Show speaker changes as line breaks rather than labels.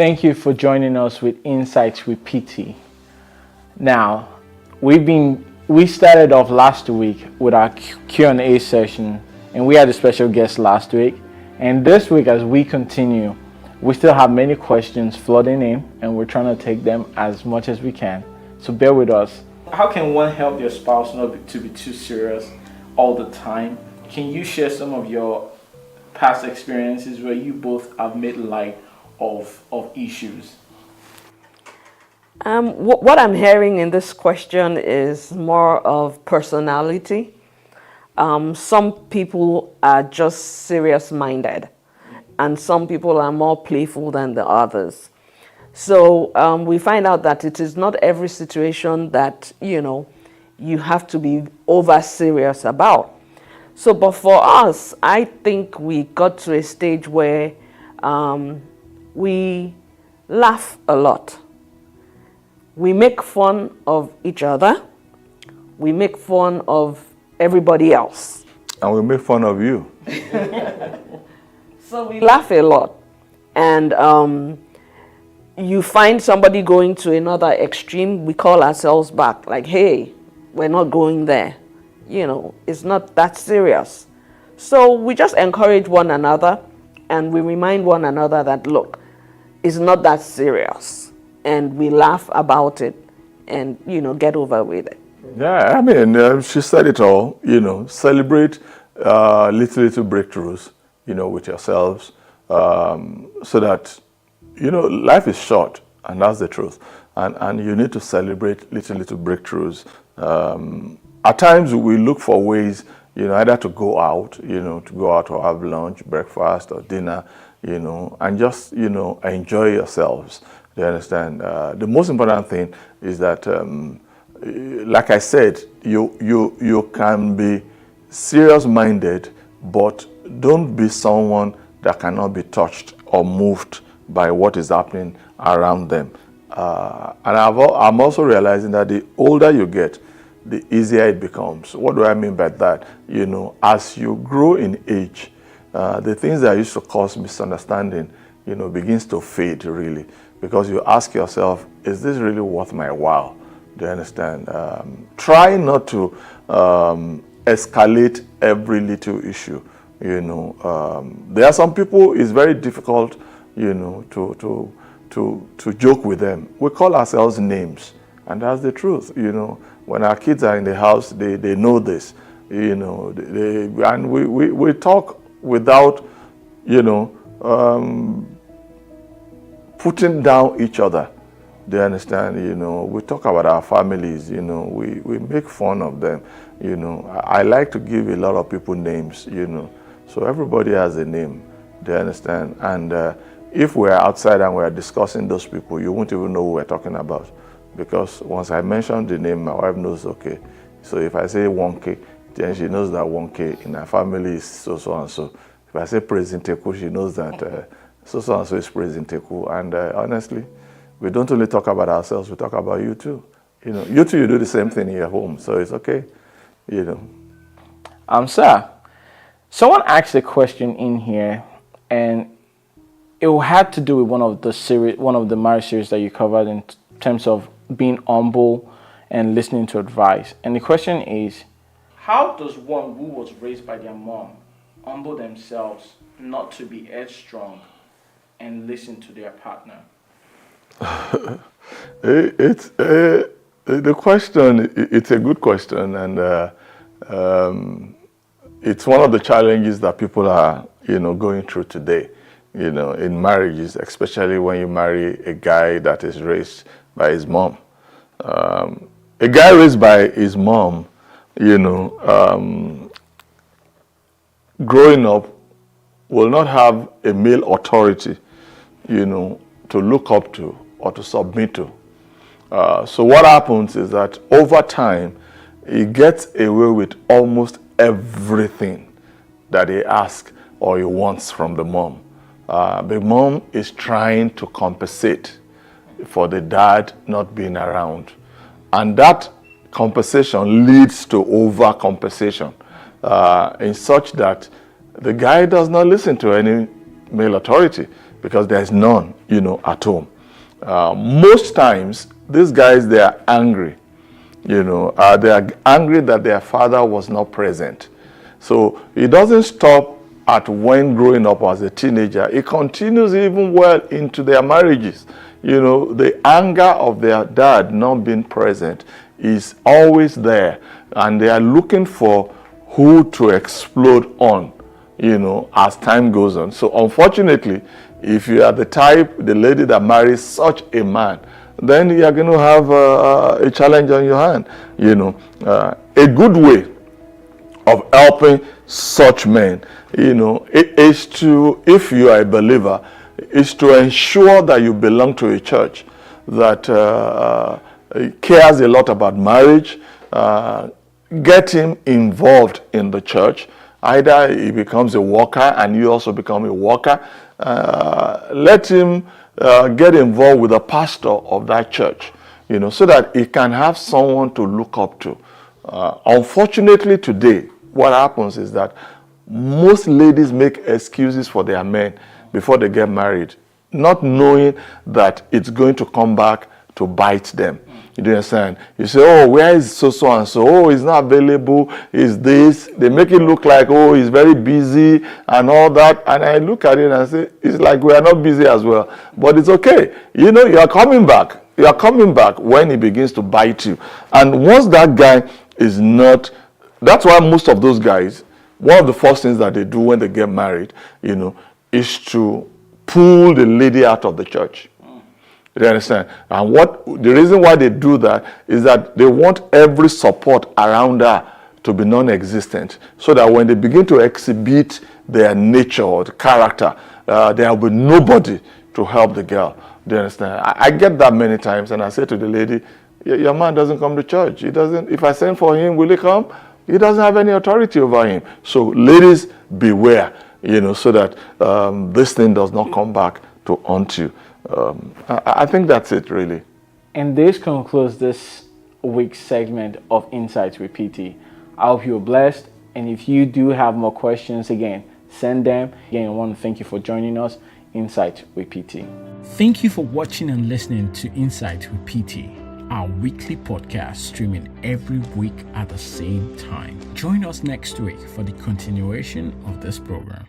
Thank you for joining us with Insights with PT. Now, we started off last week with our Q&A session, and we had a special guest last week. And this week, as we continue, we still have many questions flooding in, and we're trying to take them as much as we can. So bear with us. How can one help their spouse not to be too serious all the time? Can you share some of your past experiences where you both have made light of issues?
What I'm hearing in this question is more of personality. Some people are just serious-minded, and some people are more playful than the others. So we find out that it is not every situation that, you have to be over serious about. So, but for us, I think we got to a stage where we laugh a lot. We make fun of each other. We make fun of everybody else.
And we make fun of you.
So we laugh a lot. And you find somebody going to another extreme, we call ourselves back. Like, hey, we're not going there. It's not that serious. So we just encourage one another, and we remind one another that, look, it's not that serious. And we laugh about it and, get over with it.
Yeah, I mean, she said it all, celebrate little breakthroughs, with yourselves, so that, life is short, and that's the truth. And you need to celebrate little breakthroughs. At times we look for ways, either to go out, or have lunch, breakfast, or dinner, and just, enjoy yourselves. Do you understand? The most important thing is that, like I said, you can be serious-minded, but don't be someone that cannot be touched or moved by what is happening around them. And I'm also realizing that the older you get, the easier it becomes. What do I mean by that? As you grow in age, the things that used to cause misunderstanding, begins to fade, really. Because you ask yourself, is this really worth my while? Do you understand? Try not to escalate every little issue. There are some people, it's very difficult, to joke with them. We call ourselves names, and that's the truth. When our kids are in the house, they know this. And we talk without, putting down each other. Do you understand? We talk about our families, we make fun of them. I like to give a lot of people names, so everybody has a name. Do you understand? And if we're outside and we're discussing those people, you won't even know who we're talking about. Because once I mention the name, my wife knows, okay. So if I say 1K, then she knows that 1K in her family is so and so. If I say President Teku, she knows that so and so is President Teku. And honestly, we don't only talk about ourselves, we talk about you too. You too, you do the same thing in your home, so it's okay.
Sir, someone asked a question in here, and it had to do with one of the marriage series that you covered in terms of being humble and listening to advice. And the question is, how does one who was raised by their mom humble themselves not to be headstrong and listen to their partner?
The question, it's a good question, and it's one of the challenges that people are, going through today, in marriages, especially when you marry a guy that is raised by his mom. A guy raised by his mom, growing up will not have a male authority, to look up to or to submit to. So what happens is that over time, he gets away with almost everything that he asks or he wants from the mom. The mom is trying to compensate for the dad not being around. And that compensation leads to overcompensation in such that the guy does not listen to any male authority. because there's none, at home. Most times, these guys, they are angry. They are angry that their father was not present. So it doesn't stop at when growing up as a teenager. It continues even well into their marriages. The anger of their dad not being present is always there, and they are looking for who to explode on, as time goes on. So unfortunately, if you are the lady that marries such a man, then you are going to have a challenge on your hand. A good way of helping such men, is to, if you are a believer, is to ensure that you belong to a church that cares a lot about marriage. Get him involved in the church. Either he becomes a worker and you also become a worker. Let him get involved with the pastor of that church, so that he can have someone to look up to. Unfortunately today, what happens is that most ladies make excuses for their men before they get married, not knowing that it's going to come back to bite them. You understand? You say, oh, where is so and so? Oh, he's not available. Is this? They make it look like, oh, he's very busy and all that. And I look at it and I say, it's like we are not busy as well. But it's okay. You are coming back. You are coming back when he begins to bite you. And once that guy is not, that's why most of those guys, one of the first things that they do when they get married, is to pull the lady out of the church. You understand? And the reason why they do that is that they want every support around her to be non-existent, so that when they begin to exhibit their nature or the character, there will be nobody to help the girl. Do you understand? I get that many times, and I say to the lady, your man doesn't come to church. He doesn't. If I send for him, will he come? He doesn't have any authority over him. So ladies, beware, so that this thing does not come back to haunt you. I think that's it, really.
And this concludes this week's segment of Insights with PT. I hope you're blessed. And if you do have more questions, again, send them. Again, I want to thank you for joining us, Insights with PT. Thank you for watching and listening to Insights with PT, our weekly podcast streaming every week at the same time. Join us next week for the continuation of this program.